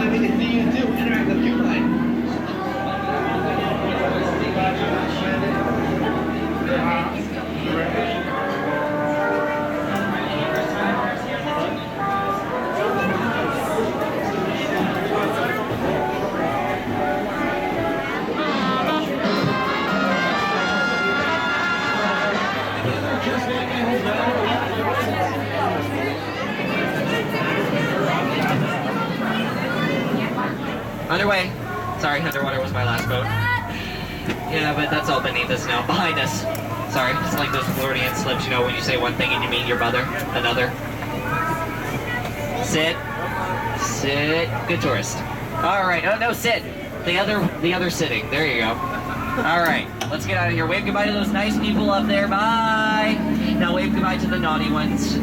happy to see you too. Interact with you, like. Underway. Sorry, underwater was my last boat. Yeah, but that's all beneath us now. Behind us. Sorry, it's like those Floridian slips, you know, when you say one thing and you mean your mother, another. Sit. Sit. Good tourist. All right. Oh, no, sit. The other sitting. There you go. All right. Let's get out of here. Wave goodbye to those nice people up there. Bye. Now wave goodbye to the naughty ones.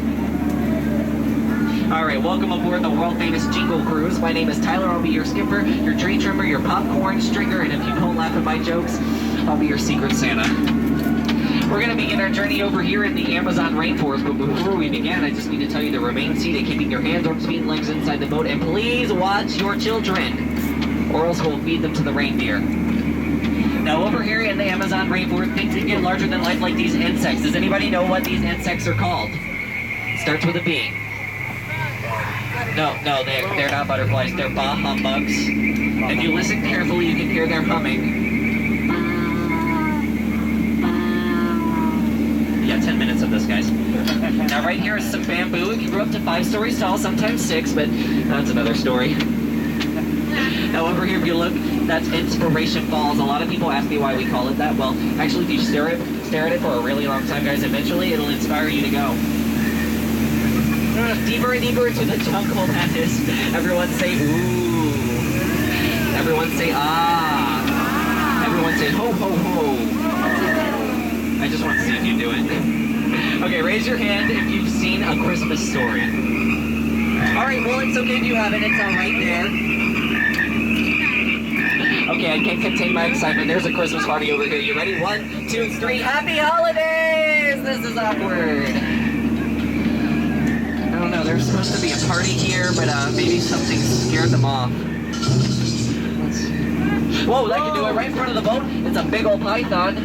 All right, welcome aboard the world-famous Jingle Cruise. My name is Tyler. I'll be your skipper, your tree trimmer, your popcorn stringer, and if you don't laugh at my jokes, I'll be your secret Santa. We're going to begin our journey over here in the Amazon rainforest, but before we begin, I just need to tell you to remain seated, keeping your hands, arms, feet, and legs inside the boat, and please watch your children, or else we'll feed them to the reindeer. Now, over here in the Amazon rainforest, things can get larger than life like these insects. Does anybody know what these insects are called? Starts with a B. No, they're not butterflies. They're bah humbugs. If you listen carefully, you can hear their humming. Yeah, 10 minutes of this, guys. Now, right here is some bamboo. It can grow up to 5 stories tall, sometimes 6, but that's another story. Now, over here, if you look, that's Inspiration Falls. A lot of people ask me why we call it that. Well, actually, if you stare at it for a really long time, guys, eventually it'll inspire you to go. Deeper and deeper into the jungle, that is. Everyone say, ooh. Everyone say, ah. Everyone say, ho, ho, ho. I just want to see if you do it. Okay, raise your hand if you've seen A Christmas Story. All right, well, it's okay if you haven't. It's all right there. Okay, I can't contain my excitement. There's a Christmas party over here. You ready? 1, 2, 3. Happy holidays! This is awkward. I don't know, there's supposed to be a party here, but maybe something scared them off. Let's see. Whoa, that can do it right in front of the boat. It's a big old python.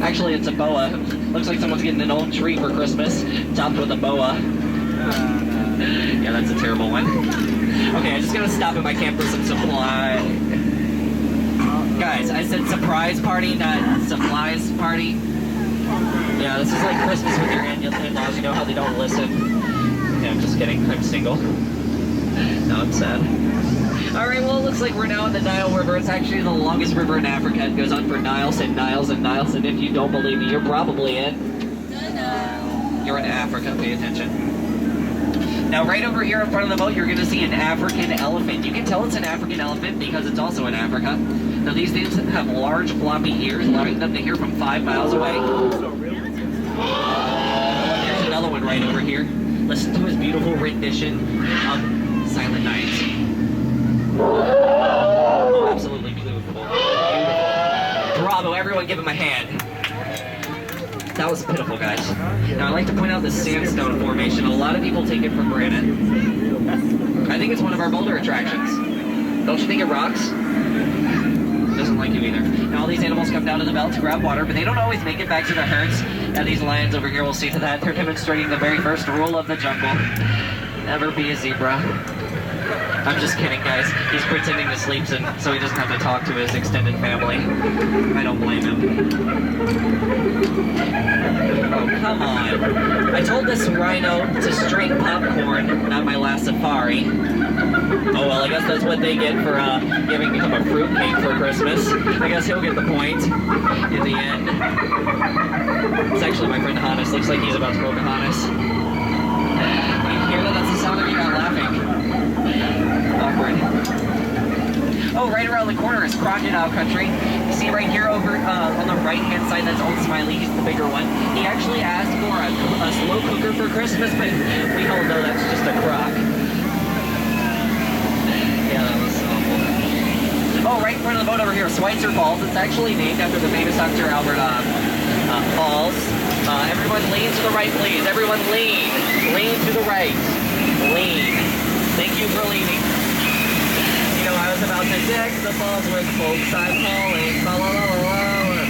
Actually, it's a boa. Looks like someone's getting an old tree for Christmas, topped with a boa. Yeah, that's a terrible one. Okay, I'm just gonna stop at my camp for some supply. Guys, I said surprise party, not supplies party. Yeah, this is like Christmas with your in-laws. You know how they don't listen. Yeah, I'm just kidding. I'm single. No, I'm sad. All right, well, it looks like we're now in the Nile River. It's actually the longest river in Africa. It goes on for Niles and Niles and Niles. And if you don't believe me, you're probably in. You're in Africa. Pay attention. Now, right over here in front of the boat, you're going to see an African elephant. You can tell it's an African elephant because it's also in Africa. Now, these things have large, floppy ears, allowing them to hear from 5 miles away. There's another one right over here. Listen to his beautiful rendition of Silent Night. Oh, absolutely beautiful. Bravo, everyone give him a hand. That was pitiful, guys. Now, I'd like to point out the sandstone formation. A lot of people take it for granted. I think it's one of our boulder attractions. Don't you think it rocks? It doesn't like you either. Now, all these animals come down to the belt to grab water, but they don't always make it back to their herds. Now, these lions over here will see to that. They're demonstrating the very first rule of the jungle. Never be a zebra. I'm just kidding, guys. He's pretending to sleep so he doesn't have to talk to his extended family. I don't blame him. Oh, come on. I told this rhino to string popcorn, not my last safari. Oh, well, I guess that's what they get for giving him a fruitcake for Christmas. I guess he'll get the point in the end. It's actually my friend Hannes. Looks like he's about to Pocahontas. You hear that? That's the sound of you not laughing. Awkward. Oh, right around the corner is Crocodile Country. You see right here over on the right-hand side, that's Old Smiley. He's the bigger one. He actually asked for a slow cooker for Christmas, but we all know that's just a crock. Yeah, that was awful. Oh, right in front of the boat over here, Schweitzer Falls. It's actually named after the famous Dr. Albert Falls. Everyone lean to the right, please. Everyone lean. Lean to the right. Lean. Thank you for leaning. You know, deck the balls with folks I'm calling. La, la, la, la, la.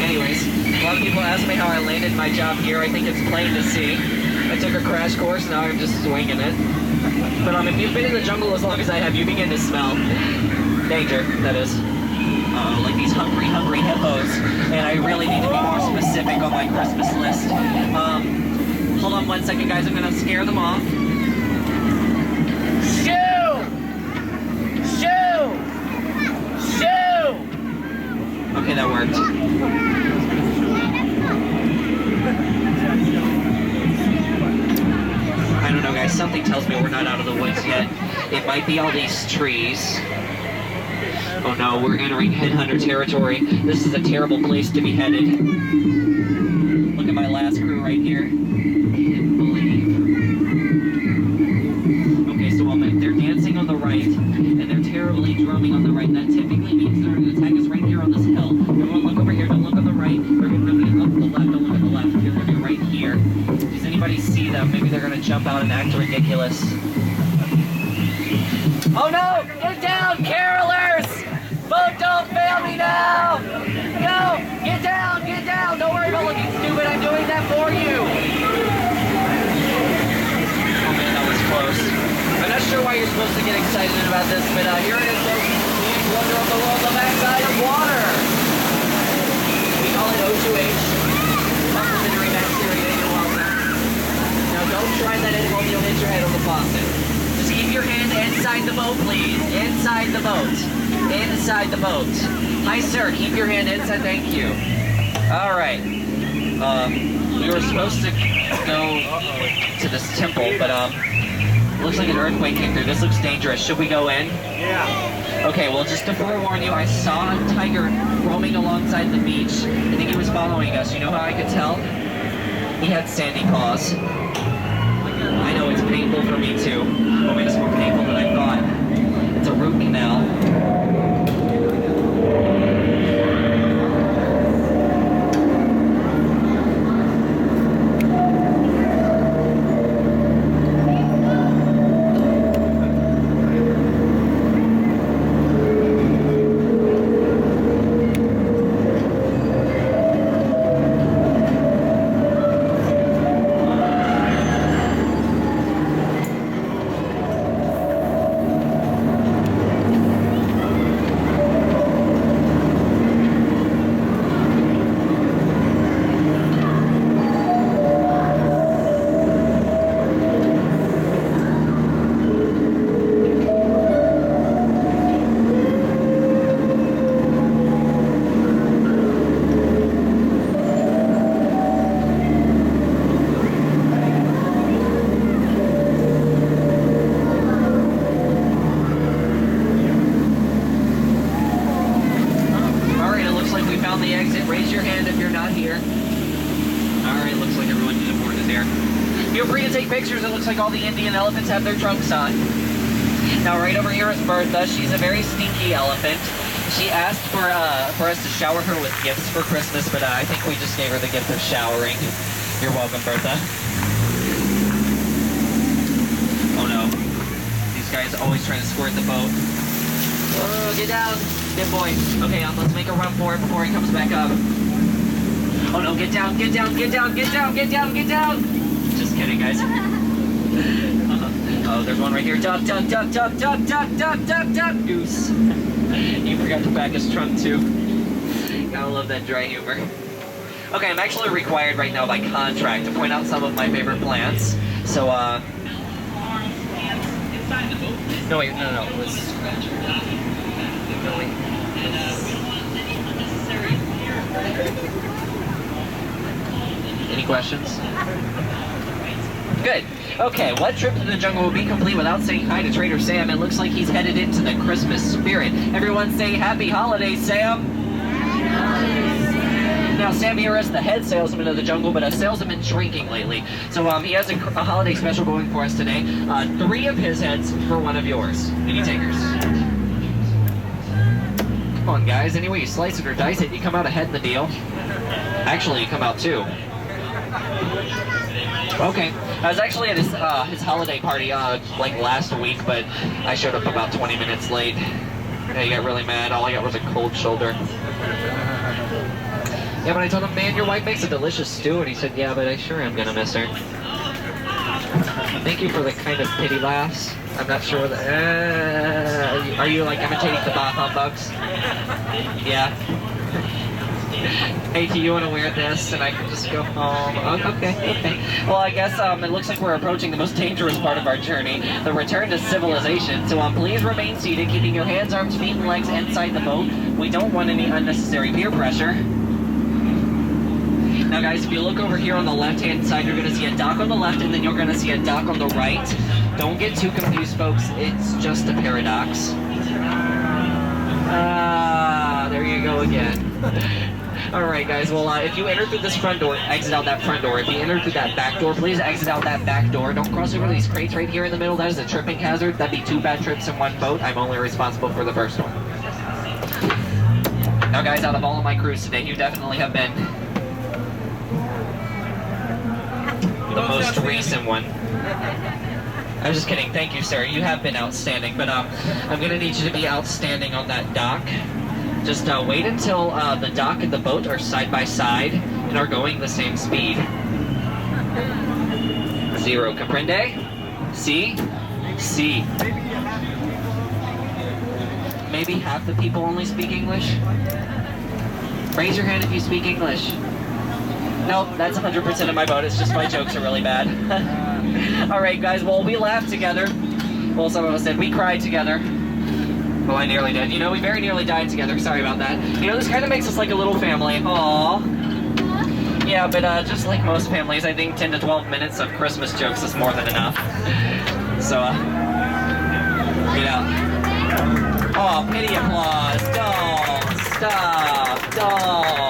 Anyways, a lot of people ask me how I landed my job here. I think it's plain to see. I took a crash course, now I'm just swinging it. But if you've been in the jungle as long as I have, you begin to smell danger, that is. Like these hungry hippos. And I really need to be more specific on my Christmas list. Hold on 1 second, guys. I'm gonna scare them off. Shoo! Shoo! Shoo! Okay, that worked. I don't know, guys. Something tells me we're not out of the woods yet. It might be all these trees. Oh no, we're entering headhunter territory. This is a terrible place to be headed. Look at my last crew right here. Can't believe. Okay, so they're dancing on the right, and they're terribly drumming on the right. That typically means they're going to attack us right here on this hill. Everyone look over here, don't look on the right. They're going to be up the left, don't look at the left. They're going to be right here. Does anybody see them? Maybe they're going to jump out and act ridiculous. Oh no! Get down, carolers! Boat, don't fail me now! No! Get down! Get down! Don't worry about looking stupid. I'm doing that for you! Oh man, that was close. I'm not sure why you're supposed to get excited about this, but here it is, folks. The wonder of the world, the backside of water! We call it O2H. Supplementary bacteria, you're welcome. Now don't try that at home, you'll hit your head on the faucet. Just keep your hand inside the boat, please. Inside the boat. Inside the boat. Hi, sir. Keep your hand inside. Thank you. All right. We were supposed to go to this temple, but looks like an earthquake came through. This looks dangerous. Should we go in? Yeah. Okay. Well, just to forewarn you, I saw a tiger roaming alongside the beach. I think he was following us. You know how I could tell? He had sandy paws. I know it's painful for me too. Oh, wait, it's more painful than I thought. It's a root canal. Pictures, it looks like all the Indian elephants have their trunks on. Now right over here is Bertha. She's a very stinky elephant. She asked for us to shower her with gifts for Christmas, but I think we just gave her the gift of showering. You're welcome, Bertha. Oh no. These guys always trying to squirt the boat. Oh, get down. Good boy. Okay, let's make a run for it before he comes back up. Oh no, get down, get down, get down, get down, get down, get down. Just kidding, guys. Oh, there's one right here. Duck, duck, duck, duck, duck, duck, duck, duck, duck. Goose. He forgot to pack his trunk, too. Gotta love that dry humor. Okay, I'm actually required right now by contract to point out some of my favorite plants. So, no, wait, no. It was... No, wait. Any questions? Good. Okay, what trip to the jungle will be complete without saying hi to Trader Sam? It looks like he's headed into the Christmas spirit. Everyone say Happy Holidays, Sam! Now, Sam here is the head salesman of the jungle, but sales have been shrinking lately. So he has a holiday special going for us today. 3 of his heads for 1 of yours. Any takers? Come on, guys. Any way you slice it or dice it, you come out ahead in the deal. Actually, you come out 2. Okay. I was actually at his holiday party like last week, but I showed up about 20 minutes late. Yeah, he got really mad. All I got was a cold shoulder. Yeah, but I told him, man, your wife makes a delicious stew, and he said, yeah, but I sure am gonna miss her. Thank you for the kind of pity laughs. I'm not sure what are you like imitating the Bah Humbugs? Yeah. Hey, do you want to wear this and I can just go home? Oh, okay. Well, I guess it looks like we're approaching the most dangerous part of our journey, the return to civilization. So please remain seated, keeping your hands, arms, feet, and legs inside the boat. We don't want any unnecessary peer pressure. Now guys, if you look over here on the left-hand side, you're going to see a dock on the left, and then you're going to see a dock on the right. Don't get too confused, folks. It's just a paradox. There you go again. Alright guys, well if you enter through this front door, exit out that front door. If you enter through that back door, please exit out that back door. Don't cross over these crates right here in the middle. That is a tripping hazard. That'd be 2 bad trips in one boat. I'm only responsible for the first one. Now guys, out of all of my crews today, you definitely have been the most recent one. I'm just kidding. Thank you, sir. You have been outstanding, but I'm going to need you to be outstanding on that dock. Just wait until the dock and the boat are side by side and are going the same speed. 0, comprende? Si? Si. Maybe half the people only speak English? Raise your hand if you speak English. Nope, that's 100% of my boat. It's just my jokes are really bad. Alright guys, well we laughed together. Well, some of us did. We cried together. Well, I nearly did. You know, we very nearly died together. Sorry about that. You know, this kind of makes us like a little family. Aww. Yeah, but just like most families, I think 10 to 12 minutes of Christmas jokes is more than enough. So, you know. Oh, pity applause. Don't stop. Don't.